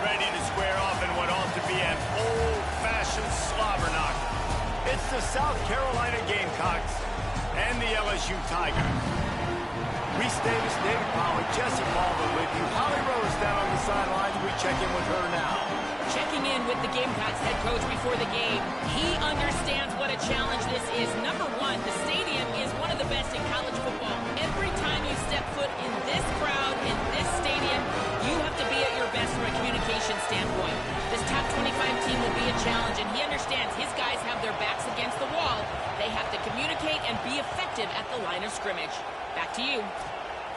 ready to square off in what ought to be an old-fashioned slobber knock. It's the South Carolina Gamecocks and the LSU Tigers. Reese Davis, David Powell, Jesse Baldwin with you. Holly Rose down on the sidelines. We check in with her now. Checking in with the Gamecocks head coach before the game. He understands what a challenge this is. Number one, the stadium is one of the best in college football. Every time you step foot in this crowd, in this stadium, you have to be at your best from a communication standpoint. This top 25 team will be a challenge, and he understands his guys have their backs against the wall. They have to communicate and be effective at the line of scrimmage. Back to you.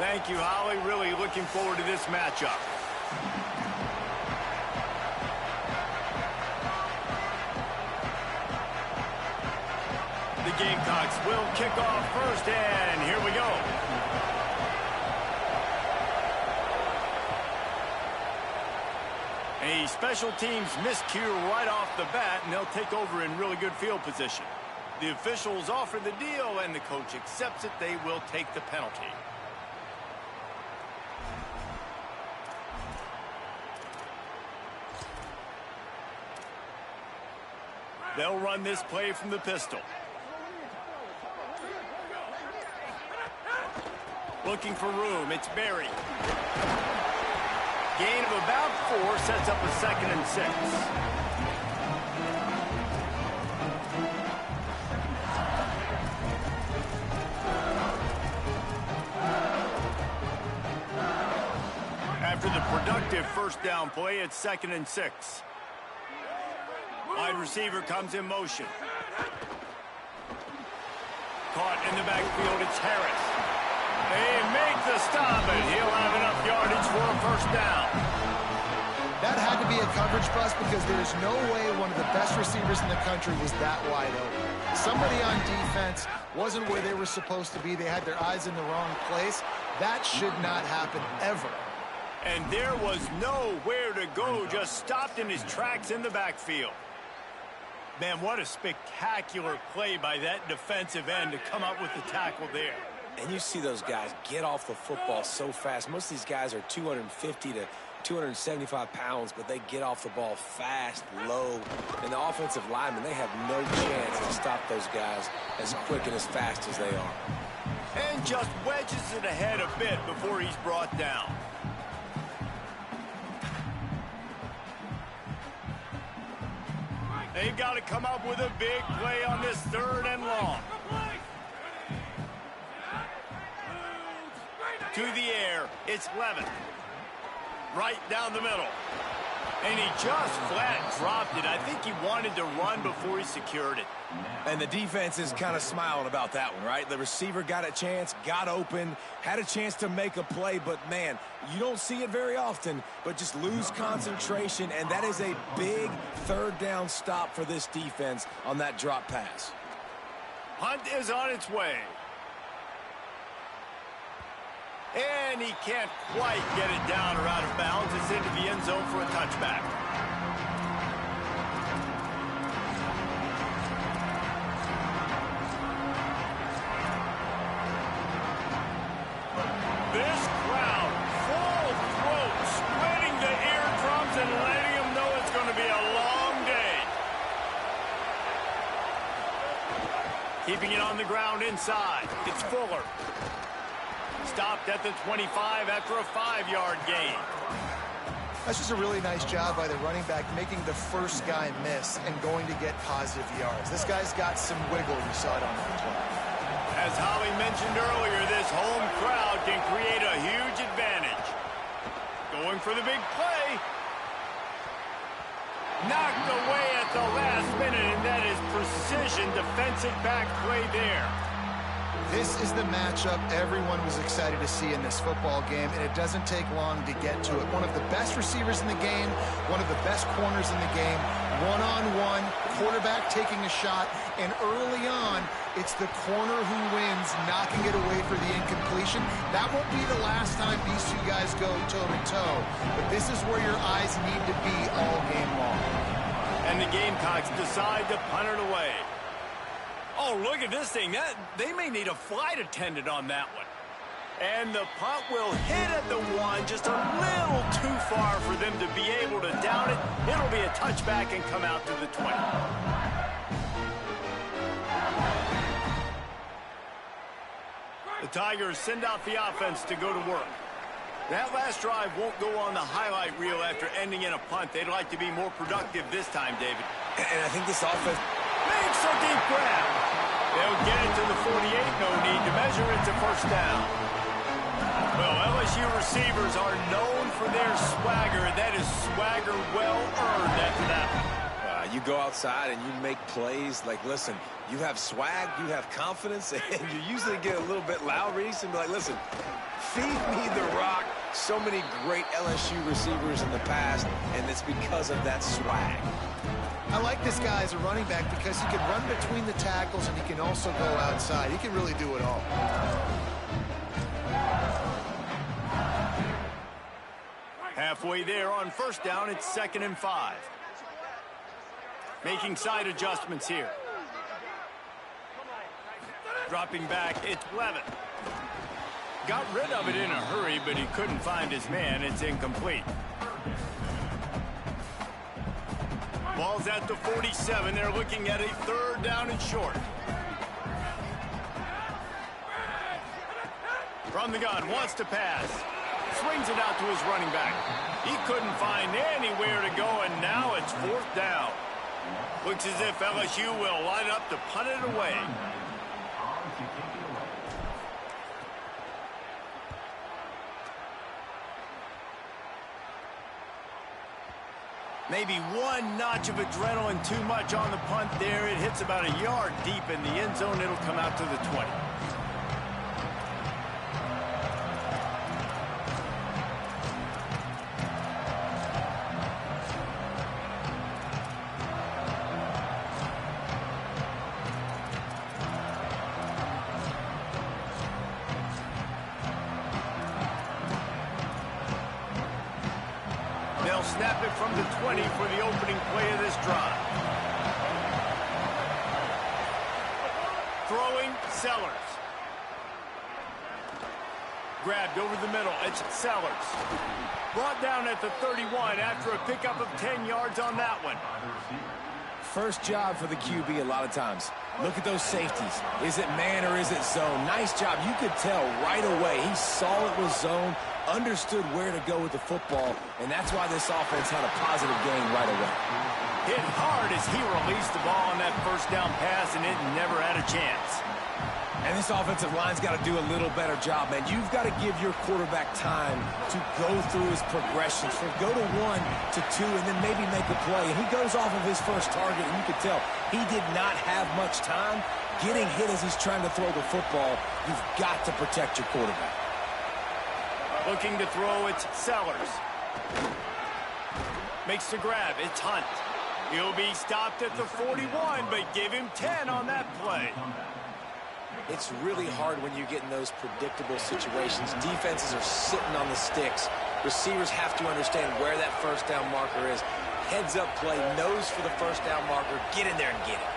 Thank you, Holly. Really looking forward to this matchup. The Gamecocks will kick off first, and here we go. A special teams miscue right off the bat, and they'll take over in really good field position. The officials offer the deal, and the coach accepts it. They will take the penalty. They'll run this play from the pistol. Looking for room, it's Berry. Gain of about 4 sets up a 2nd and 6. After the productive first down play, it's 2nd and 6. Wide receiver comes in motion. Caught in the backfield, it's Harris. They make the stop, and he'll have enough yardage for a first down. That had to be a coverage bust because there is no way one of the best receivers in the country was that wide open. Somebody on defense wasn't where they were supposed to be. They had their eyes in the wrong place. That should not happen ever. And there was nowhere to go, just stopped in his tracks in the backfield. Man, what a spectacular play by that defensive end to come up with the tackle there. And you see those guys get off the football so fast. Most of these guys are 250 to 275 pounds, but they get off the ball fast, low. And the offensive linemen, they have no chance to stop those guys as quick and as fast as they are. And just wedges it ahead a bit before he's brought down. They've got to come up with a big play on this 3rd and long. To the air, it's Levin. Right down the middle. And he just flat dropped it. I think he wanted to run before he secured it. And the defense is kind of smiling about that one, right? The receiver got a chance, got open, had a chance to make a play, but man, you don't see it very often, but just lose concentration, and that is a big 3rd down stop for this defense on that drop pass. Hunt is on its way. And he can't quite get it down or out of bounds. It's into the end zone for a touchback. This crowd, full throat, spreading the eardrums and letting them know it's going to be a long day. Keeping it on the ground inside. It's Fuller. Stopped at the 25 after a 5-yard gain. That's just a really nice job by the running back, making the first guy miss and going to get positive yards. This guy's got some wiggle. You saw it on that play. As Holly mentioned earlier, this home crowd can create a huge advantage. Going for the big play. Knocked away at the last minute, and that is precision defensive back play there. This is the matchup everyone was excited to see in this football game, and it doesn't take long to get to it. One of the best receivers in the game, one of the best corners in the game, one-on-one, quarterback taking a shot, and early on, it's the corner who wins, knocking it away for the incompletion. That won't be the last time these two guys go toe-to-toe, but this is where your eyes need to be all game long. And the Gamecocks decide to punt it away. Oh, look at this thing. They may need a flight attendant on that one. And the punt will hit at the 1, just a little too far for them to be able to touchback and come out to the 20. The Tigers send out the offense to go to work. That last drive won't go on the highlight reel after ending in a punt. They'd like to be more productive this time, David. And I think this offense makes a deep grab. They'll get it to the 48. No need to measure it to first down. Well, LSU receivers are known for their swagger. That is swagger well earned after that one. You go outside and you make plays. Like, listen, you have swag, you have confidence, and you usually get a little bit loud, Reese, and be like, listen, feed me the rock. So many great LSU receivers in the past, and it's because of that swag. I like this guy as a running back because he can run between the tackles and he can also go outside. He can really do it all. Halfway there on first down, it's 2nd and 5. Making side adjustments here. Dropping back, it's Levin. Got rid of it in a hurry, but he couldn't find his man. It's incomplete. Ball's at the 47. They're looking at a 3rd down and short. From the gun, wants to pass. Swings it out to his running back. He couldn't find anywhere to go, and now it's 4th down. Looks as if LSU will line up to punt it away. Maybe one notch of adrenaline too much on the punt there. It hits about a yard deep in the end zone. It'll come out to the 20. They'll snap it from the 20 for the opening play of this drive. Throwing, Sellers. Grabbed over the middle, it's Sellers. Brought down at the 31 after a pickup of 10 yards on that one. First job for the QB a lot of times. Look at those safeties. Is it man or is it zone? Nice job. You could tell right away. He saw it was zone, understood where to go with the football, and that's why this offense had a positive gain right away. Hit hard as he released the ball on that first down pass, and it never had a chance. And this offensive line's got to do a little better job, man. You've got to give your quarterback time to go through his progressions. From go to 1 to 2 and then maybe make a play. And he goes off of his first target, and you can tell he did not have much time getting hit as he's trying to throw the football. You've got to protect your quarterback. Looking to throw, it's Sellers. Makes the grab, it's Hunt. He'll be stopped at the 41, but give him 10 on that play. It's really hard when you get in those predictable situations. Defenses are sitting on the sticks. Receivers have to understand where that first down marker is. Heads up play, nose for the first down marker. Get in there and get it.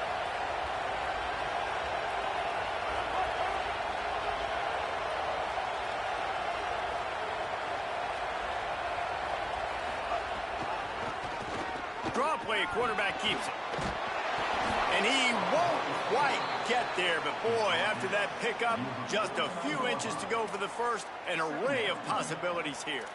Draw play, quarterback keeps it. And he won't quite get there, but boy, after that pickup, just a few inches to go for the first, an array of possibilities here.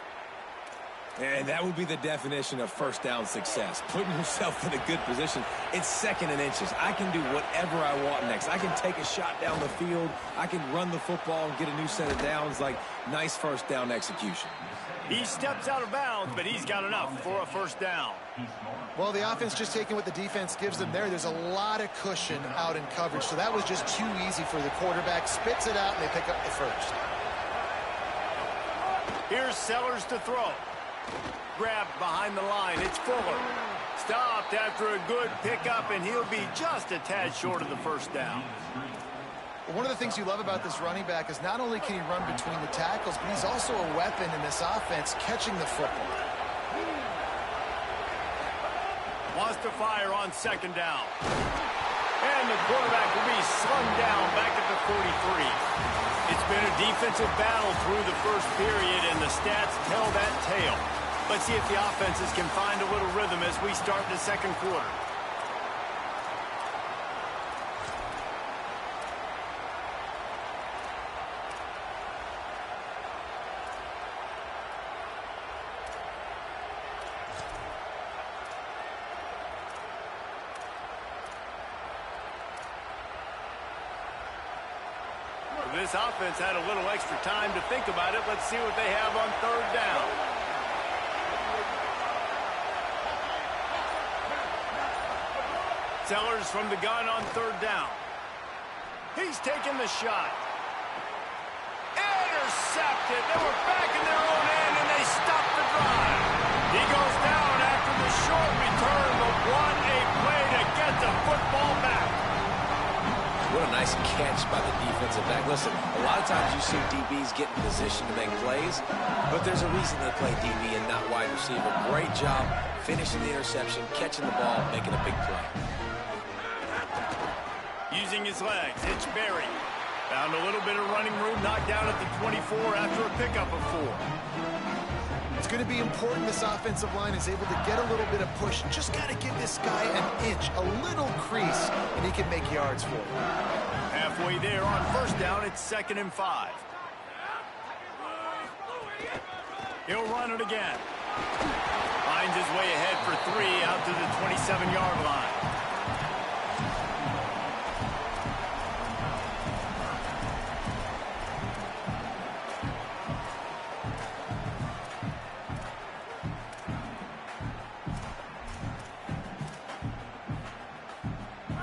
And that would be the definition of first down success. Putting yourself in a good position. It's 2nd and inches. I can do whatever I want next. I can take a shot down the field. I can run the football and get a new set of downs. Like, nice first down execution. He steps out of bounds, but he's got enough for a first down. Well, the offense just taking what the defense gives them there. There's a lot of cushion out in coverage, so that was just too easy for the quarterback. Spits it out, and they pick up the first. Here's Sellers to throw. Grabbed behind the line. It's Fuller. Stopped after a good pickup, and he'll be just a tad short of the first down. Well, one of the things you love about this running back is not only can he run between the tackles, but he's also a weapon in this offense catching the football. Wants to fire on 2nd down. And the quarterback will be slung down back at the 43. It's been a defensive battle through the first period, and the stats tell that tale. Let's see if the offenses can find a little rhythm as we start the second quarter. This offense had a little extra time to think about it. Let's see what they have on third down. Sellers from the gun on third down. He's taking the shot. Intercepted. They were back in their own end, and they stopped the drive. He goes down after the short return, but what a play to get the football back. What a nice catch by the defensive back. Listen, a lot of times you see DBs get in position to make plays, but there's a reason they play DB and not wide receiver. Great job finishing the interception, catching the ball, making a big play. Using his legs, it's Berry. Found a little bit of running room, knocked down at the 24 after a pickup of 4. It's going to be important this offensive line is able to get a little bit of push. Just got to give this guy an inch, a little crease, and he can make yards for you. Halfway there on first down, it's 2nd and 5. He'll run it again. Finds his way ahead for 3 out to the 27-yard line.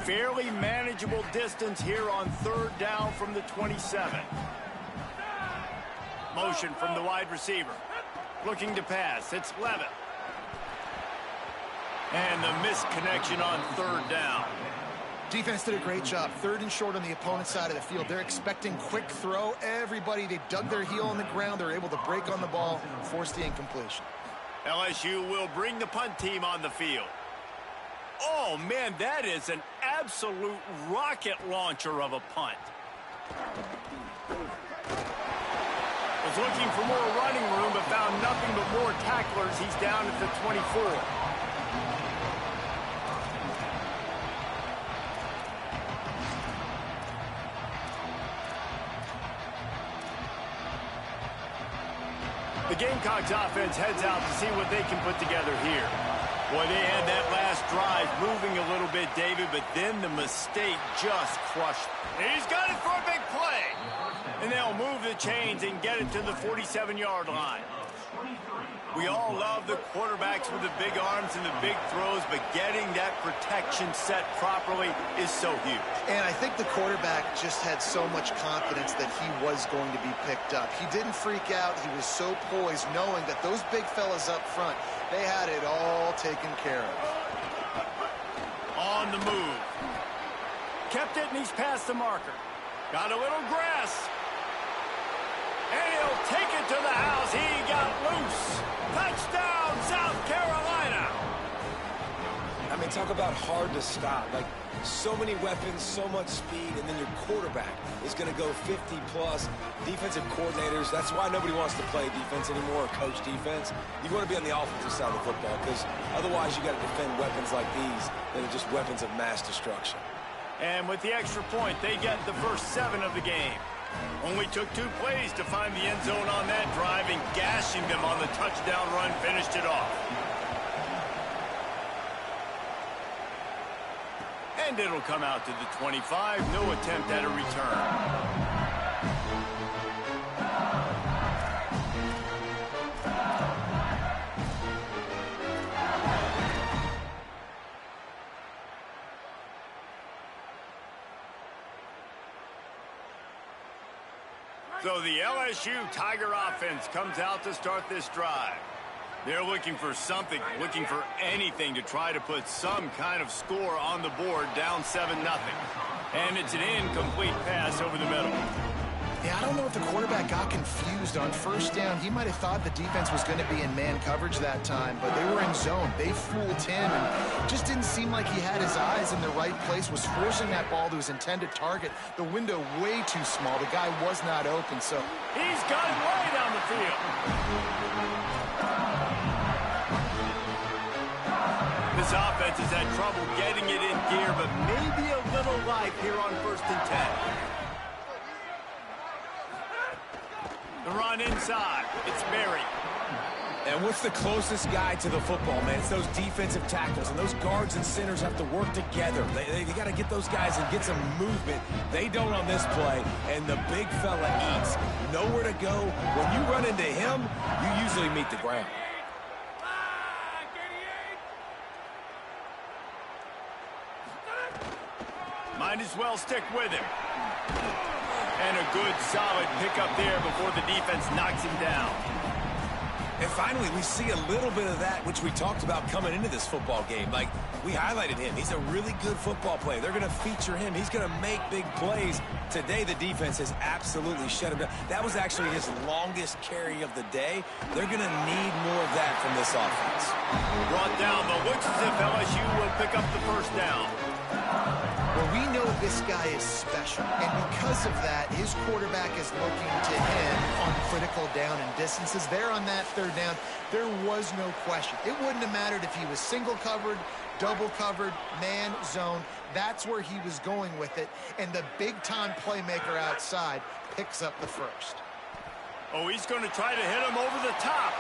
Fairly manageable distance here on third down from the 27. Motion from the wide receiver. Looking to pass. It's Levitt. And the misconnection on third down. Defense did a great job. 3rd and short on the opponent's side of the field. They're expecting quick throw. Everybody, they dug their heel on the ground. They're able to break on the ball, force the incompletion. LSU will bring the punt team on the field. Oh, man, that is an absolute rocket launcher of a punt. Was looking for more running room, but found nothing but more tacklers. He's down at the 24. The Gamecocks offense heads out to see what they can put together here. Boy, they had that last drive moving a little bit, David, but then the mistake just crushed. He's got it for a big play. And they'll move the chains and get it to the 47-yard line. We all love the quarterbacks with the big arms and the big throws, but getting that protection set properly is so huge. And I think the quarterback just had so much confidence that he was going to be picked up. He didn't freak out. He was so poised, knowing that those big fellas up front, they had it all taken care of. On the move. Kept it, and he's past the marker. Got a little grass. And he'll take it to the house. He got loose. Touchdown, South Carolina. I mean, talk about hard to stop. Like, so many weapons, so much speed, and then your quarterback is going to go 50-plus. Defensive coordinators, that's why nobody wants to play defense anymore or coach defense. You want to be on the offensive side of the football because otherwise you got to defend weapons like these that are just weapons of mass destruction. And with the extra point, they get the first 7 of the game. Only took 2 plays to find the end zone on that drive, and gashing them on the touchdown run finished it off. And it'll come out to the 25. No attempt at a return. So the LSU Tiger offense comes out to start this drive. They're looking for something, looking for anything to try to put some kind of score on the board, down 7-0. And it's an incomplete pass over the middle. Yeah, I don't know if the quarterback got confused on first down. He might have thought the defense was going to be in man coverage that time, but they were in zone. They fooled him, and just didn't seem like he had his eyes in the right place, was forcing that ball to his intended target. The window way too small. The guy was not open, so... He's got it way down the field. This offense has had trouble getting it in gear, but maybe a little life here on 1st and 10. The run inside. It's Berry. And what's the closest guy to the football, man? It's those defensive tackles, and those guards and centers have to work together. They got to get those guys and get some movement. They don't on this play, and the big fella eats. Nowhere to go. When you run into him, you usually meet the ground. Might as well stick with him. And a good, solid pickup there before the defense knocks him down. And finally, we see a little bit of that, which we talked about coming into this football game. Like, we highlighted him. He's a really good football player. They're going to feature him. He's going to make big plays. Today, the defense has absolutely shut him down. That was actually his longest carry of the day. They're going to need more of that from this offense. Brought down, but looks as if LSU will pick up the 1st down. Well, we know this guy is special, and because of that, his quarterback is looking to him on critical down and distances. There on that 3rd down, there was no question. It wouldn't have mattered if he was single covered, double covered, man, zone. That's where he was going with it, and the big-time playmaker outside picks up the 1st. Oh, he's going to try to hit him over the top,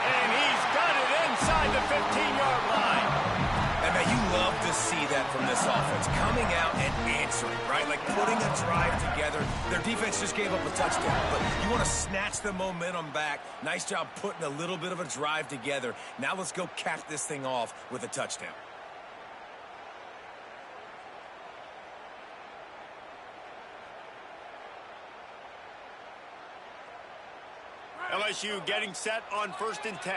and he's got it inside the 15-yard line. And man, you love to see that from this offense, coming out and answering, right? Like putting a drive together. Their defense just gave up a touchdown, but you want to snatch the momentum back. Nice job putting a little bit of a drive together. Now let's go cap this thing off with a touchdown. LSU getting set on 1st and 10.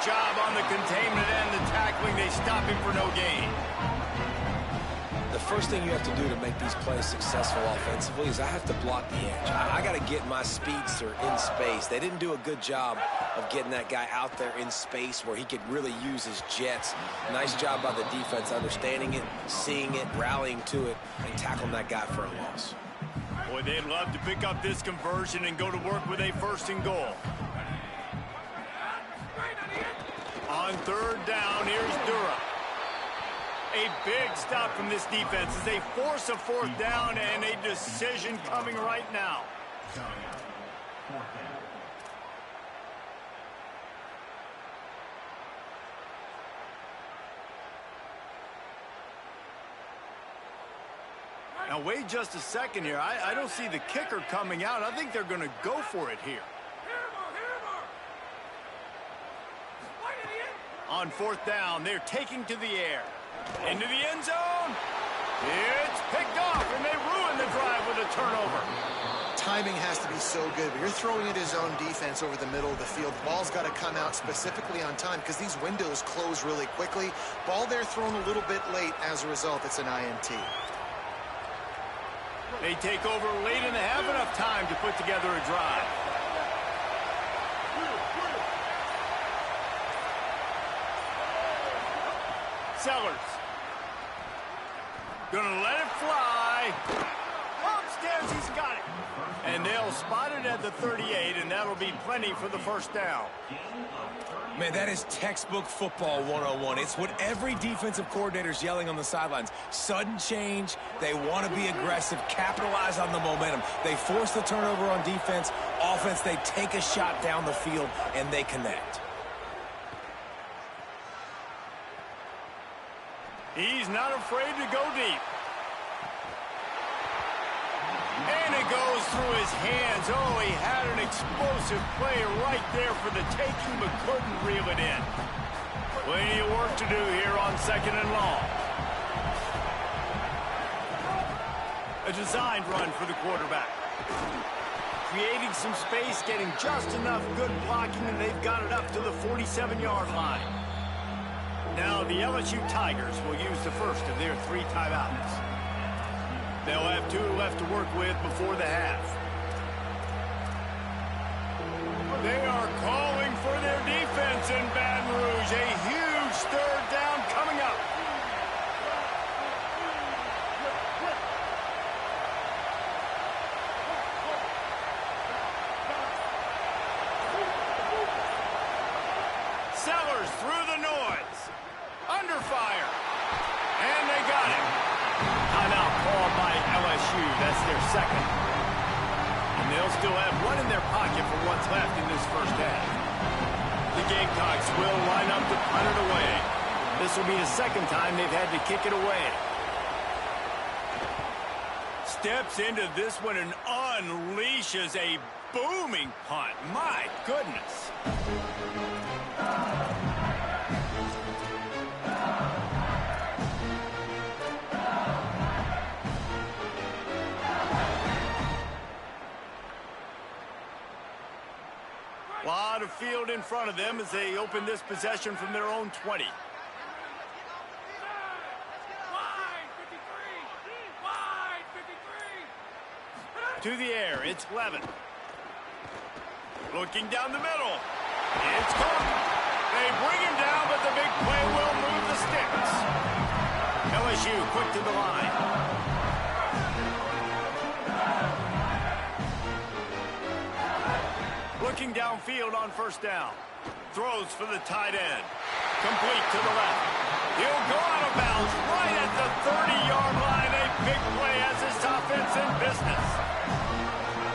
Job on the containment and the tackling. They stop him for no gain. The first thing you have to do to make these plays successful offensively is I have to block the edge. I got to get my speedster in space. They didn't do a good job of getting that guy out there in space where he could really use his jets. Nice job by the defense understanding it, seeing it, rallying to it, and tackling that guy for a loss. Boy, they'd love to pick up this conversion and go to work with a 1st and goal. On 3rd down, here's Dura. A big stop from this defense as they force a 4th down and a decision coming right now. Now, wait just a second here. I don't see the kicker coming out. I think they're going to go for it here. On 4th down, they're taking to the air. Into the end zone. It's picked off, and they ruin the drive with a turnover. Timing has to be so good, but you're throwing at his own defense over the middle of the field. Ball's got to come out specifically on time because these windows close really quickly. Ball there thrown a little bit late. As a result, it's an INT. They take over late and they have enough time to put together a drive. Sellers. Gonna let it fly. Upstairs, he's got it. And they'll spot it at the 38, and that'll be plenty for the 1st down. Man, that is textbook football 101. It's what every defensive coordinator's yelling on the sidelines. Sudden change. They want to be aggressive, capitalize on the momentum. They force the turnover on defense. Offense, they take a shot down the field, and they connect. He's not afraid to go deep. And it goes through his hands. Oh, he had an explosive play right there for the taking, but couldn't reel it in. Plenty of work to do here on 2nd and long. A designed run for the quarterback. Creating some space, getting just enough good blocking, and they've got it up to the 47-yard line. Now the LSU Tigers will use the first of their 3 timeouts. They'll have 2 left to work with before the half. They are calling for their defense in Baton Rouge. A huge 3rd down coming up. fire. And they got it. Timeout called by LSU. That's their second. And they'll still have one in their pocket for what's left in this first half. The Gamecocks will line up to punt it away. This will be the second time they've had to kick it away. Steps into this one and unleashes a booming punt. My goodness. A lot of field in front of them as they open this possession from their own 20. To the air, it's Levin. Looking down the middle. It's caught. They bring him down, but the big play will move the sticks. LSU quick to the line. Looking downfield on first down. Throws for the tight end. Complete to the left. He'll go out of bounds right at the 30-yard line. A big play as this offense in business.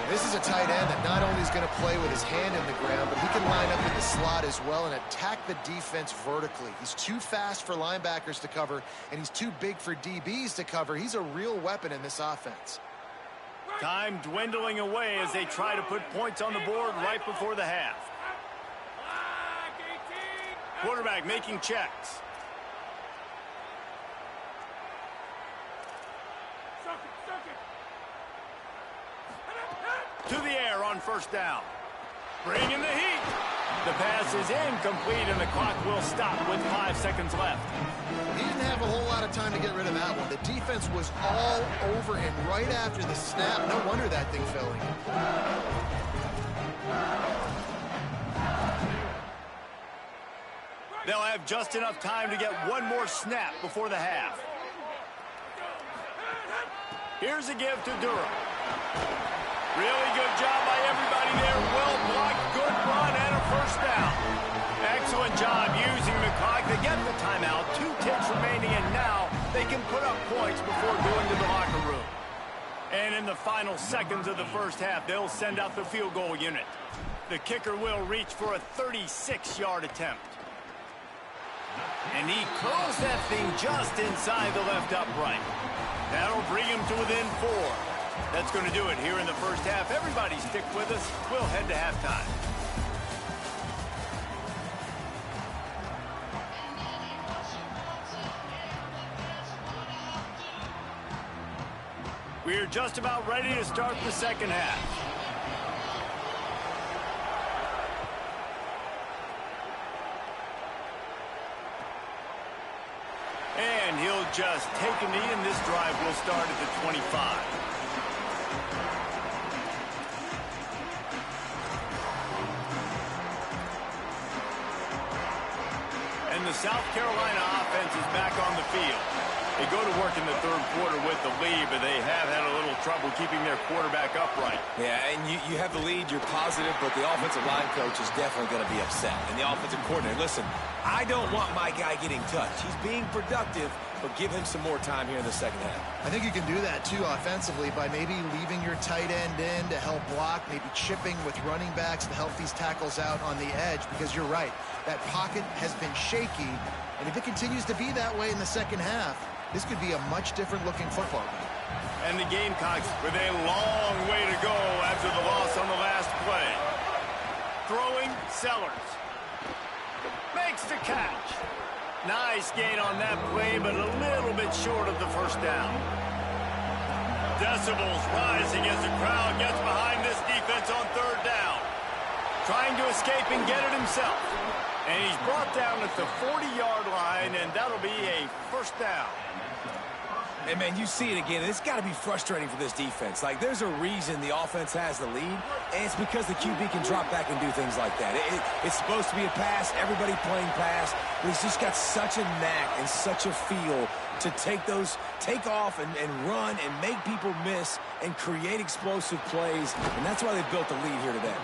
This is a tight end that not only is going to play with his hand in the ground, but he can line up in the slot as well and attack the defense vertically. He's too fast for linebackers to cover, and he's too big for DBs to cover. He's a real weapon in this offense. Time dwindling away as they try to put points on the board right before the half. Quarterback making checks. To the air on first down. Bringing the heat. The pass is incomplete, and the clock will stop with 5 seconds left. He didn't have a whole lot of time to get rid of that one. The defense was all over him right after the snap. No wonder that thing fell in. They'll have just enough time to get one more snap before the half. Here's a give to Durham. Really good job by everybody there. Well blocked, good run, and a first down. Excellent job using the clock to get the timeout. 2 ticks remaining, and now they can put up points before going to the locker room. And in the final seconds of the first half, they'll send out the field goal unit. The kicker will reach for a 36-yard attempt. And he curls that thing just inside the left upright. That'll bring him to within 4. That's going to do it here in the first half. Everybody stick with us. We'll head to halftime. We're just about ready to start the second half. And he'll just take a knee, and this drive will start at the 25. And the South Carolina offense is back on the field. They go to work in the third quarter with the lead, but they have had a little trouble keeping their quarterback upright. Yeah, and you have the lead, you're positive, but the offensive line coach is definitely going to be upset. And the offensive coordinator, listen, I don't want my guy getting touched. He's being productive, but give him some more time here in the second half. I think you can do that, too, offensively, by maybe leaving your tight end in to help block, maybe chipping with running backs to help these tackles out on the edge, because you're right, that pocket has been shaky, and if it continues to be that way in the second half, this could be a much different-looking football game. And the Gamecocks with a long way to go after the loss on the last play. Throwing, Sellers. Makes the catch. Nice gain on that play, but a little bit short of the first down. Decibels rising as the crowd gets behind this defense on third down. Trying to escape and get it himself. And he's brought down at the 40-yard line, and that'll be a first down. And, man, you see it again. It's got to be frustrating for this defense. Like, there's a reason the offense has the lead, and it's because the QB can drop back and do things like that. It's supposed to be a pass, everybody playing pass, but he's just got such a knack and such a feel to take off and run and make people miss and create explosive plays, and that's why they built the lead here today.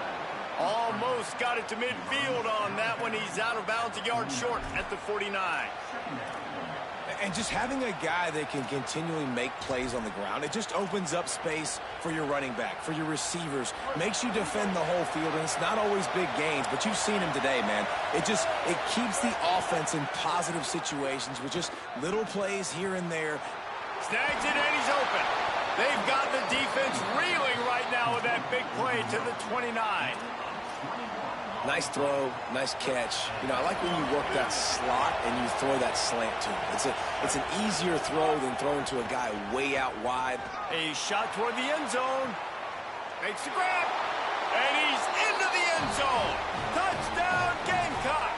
Almost got it to midfield on that one. He's out of bounds, a yard short at the 49. And just having a guy that can continually make plays on the ground, it just opens up space for your running back, for your receivers, makes you defend the whole field, and it's not always big gains, but you've seen him today, man. It keeps the offense in positive situations with just little plays here and there. Snags it, and he's open. They've got the defense reeling right now with that big play to the 29. Nice throw, nice catch. You know, I like when you work that slot and you throw that slant to him. It's an easier throw than throwing to a guy way out wide. A shot toward the end zone. Makes the grab. And he's into the end zone. Touchdown, Gamecocks.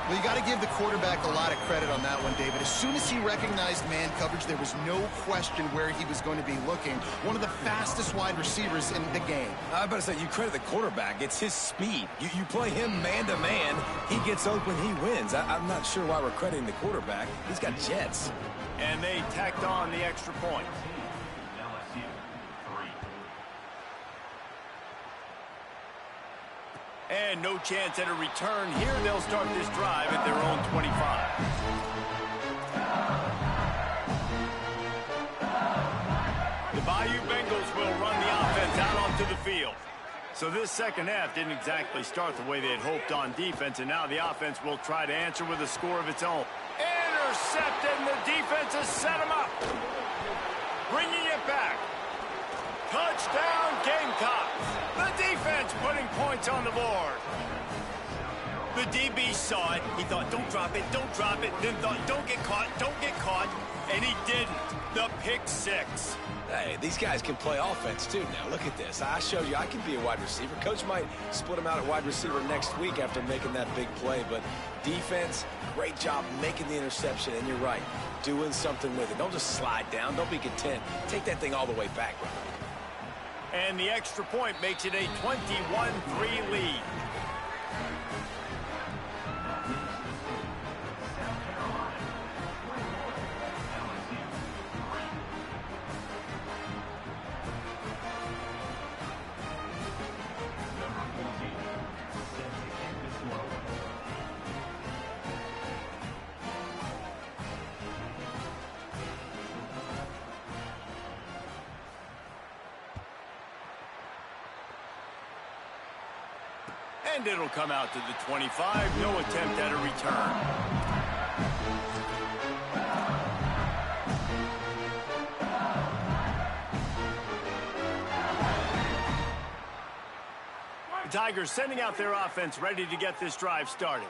Well, you got to give the quarterback a lot of credit on that one, David. As soon as he recognized man coverage, there was no question where he was going to be looking. One of the fastest wide receivers in the game. I better say, you credit the quarterback. It's his speed. You play him man-to-man, he gets open, he wins. I'm not sure why we're crediting the quarterback. He's got jets. And they tacked on the extra point. And no chance at a return here. They'll start this drive at their own 25. The Bayou Bengals will run the offense out onto the field. So this second half didn't exactly start the way they had hoped on defense, and now the offense will try to answer with a score of its own. Intercepted, and the defense has set him up. Bringing it back. Touchdown, Gamecocks. The defense putting points on the board. The DB saw it. He thought, don't drop it, don't drop it. Then thought, don't get caught, don't get caught. And he didn't. The pick six. Hey, these guys can play offense, too. Now, look at this. I showed you I can be a wide receiver. Coach might split him out at wide receiver next week after making that big play. But defense, great job making the interception. And you're right, doing something with it. Don't just slide down. Don't be content. Take that thing all the way back, brother. And the extra point makes it a 21-3 lead. And it'll come out to the 25. No attempt at a return. The Tigers sending out their offense, ready to get this drive started.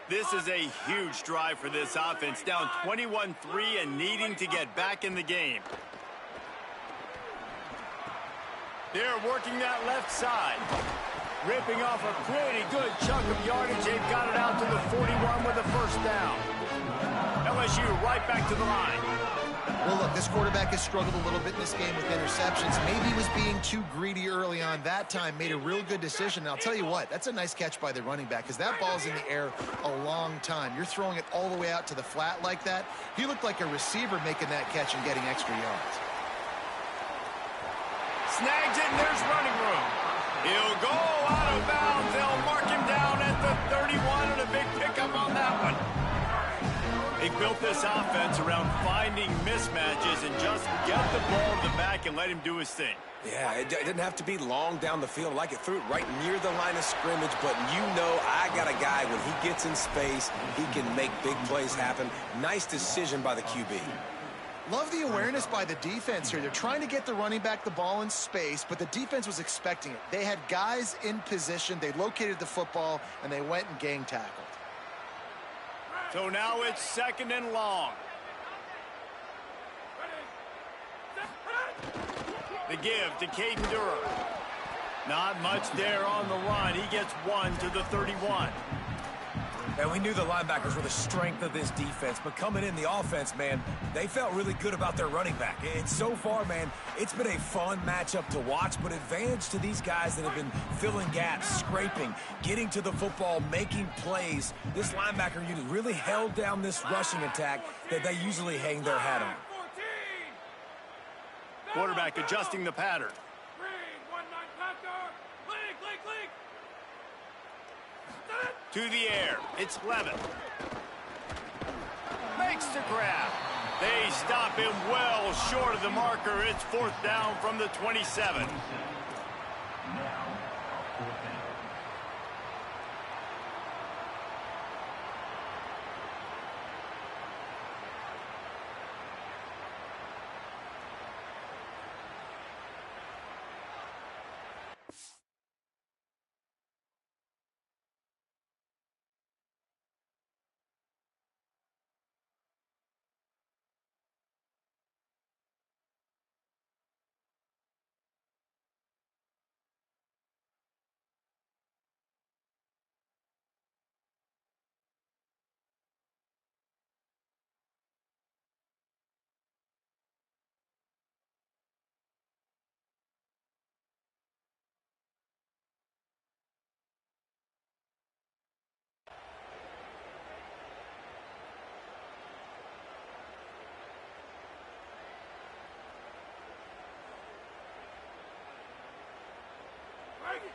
This is a huge drive for this offense, down 21-3 and needing to get back in the game. They're working that left side. Ripping off a pretty good chunk of yardage. They've got it out to the 41 with a first down. LSU right back to the line. Well, look, this quarterback has struggled a little bit in this game with interceptions. Maybe he was being too greedy early on. That time made a real good decision. And I'll tell you what, that's a nice catch by the running back because that ball's in the air a long time. You're throwing it all the way out to the flat like that. He looked like a receiver making that catch and getting extra yards. Snags it, and there's running room. He'll go out of bounds. They'll mark him down at the 31 and a big pickup on that one. They built this offense around finding mismatches and just get the ball to the back and let him do his thing. Yeah, it didn't have to be long down the field. Like it threw it right near the line of scrimmage, but you know I got a guy when he gets in space, he can make big plays happen. Nice decision by the QB. Love the awareness by the defense here. They're trying to get the running back the ball in space, but the defense was expecting it. They had guys in position. They located the football, and they went and gang tackled. So now it's second and long. The give to Caden Durham. Not much there on the run. He gets one to the 31. And we knew the linebackers were the strength of this defense, but coming in the offense, man, they felt really good about their running back. And so far, man, it's been a fun matchup to watch, but advantage to these guys that have been filling gaps, scraping, getting to the football, making plays. This linebacker unit really held down this rushing attack that they usually hang their hat on. Quarterback adjusting the pattern. To the air. It's Levin. makes the grab. They stop him well short of the marker. It's 4th down from the 27.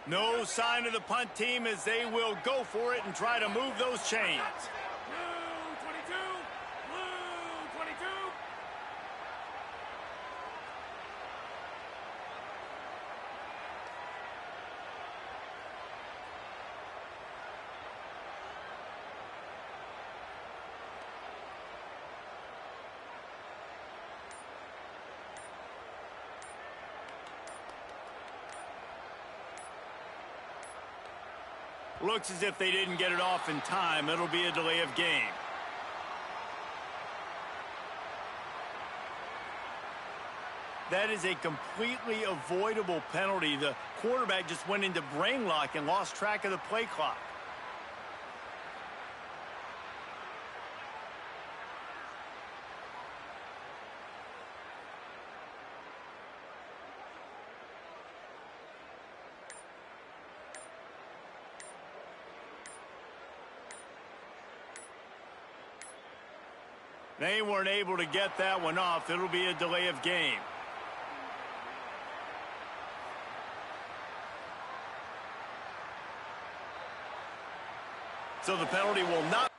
No sign of the punt team as they will go for it and try to move those chains. Blue 22! Blue 22! Looks as if they didn't get it off in time. It'll be a delay of game. That is a completely avoidable penalty. The quarterback just went into brain lock and lost track of the play clock. They weren't able to get that one off. It'll be a delay of game. So the penalty will not...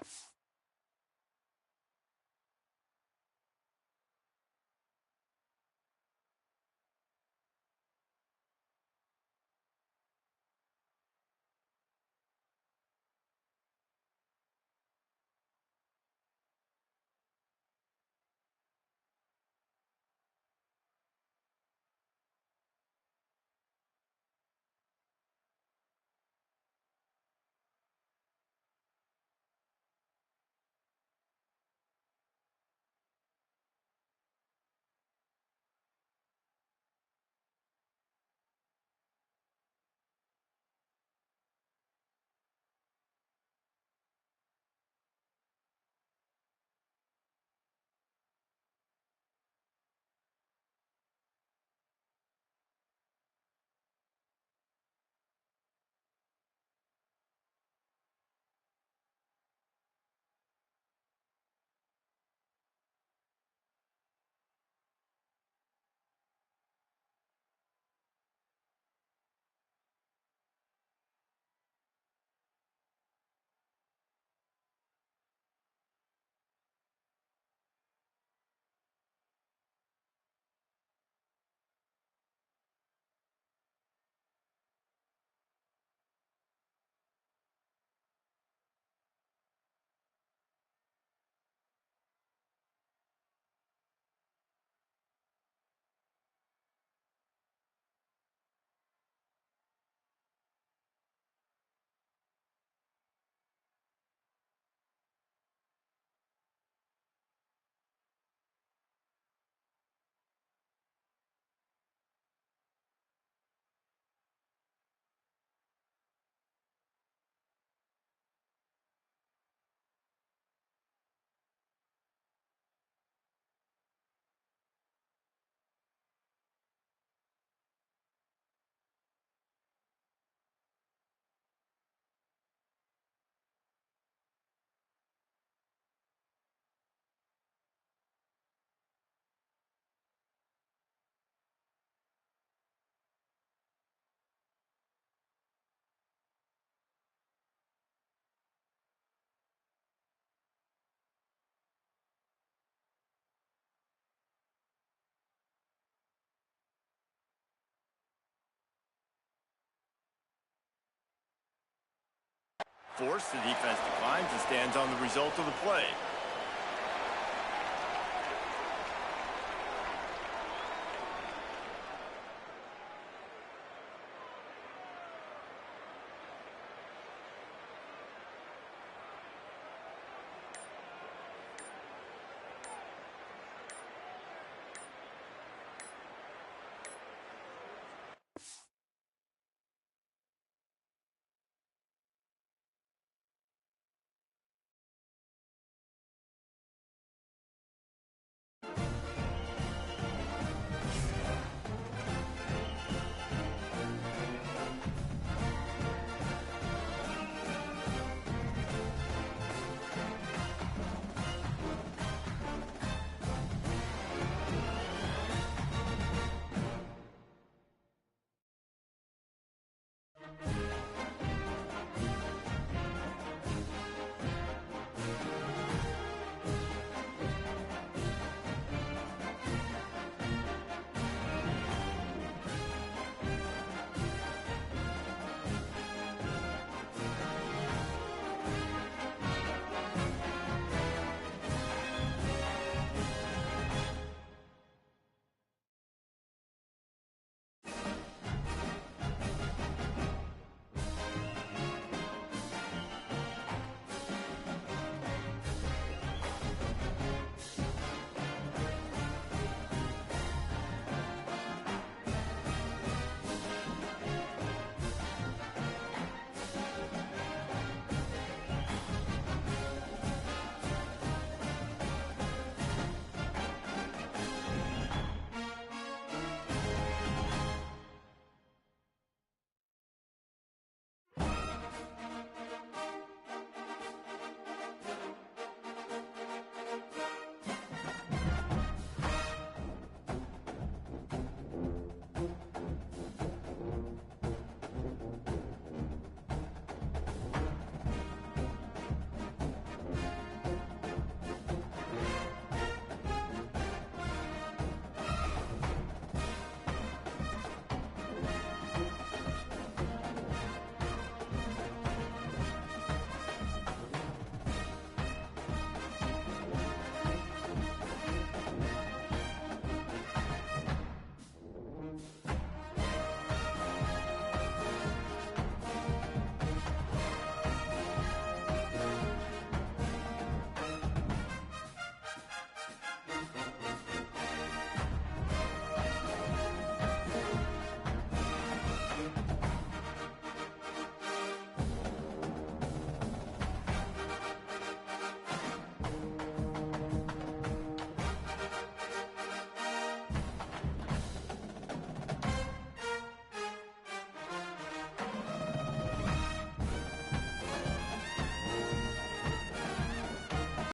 Forced, the defense declines and stands on the result of the play.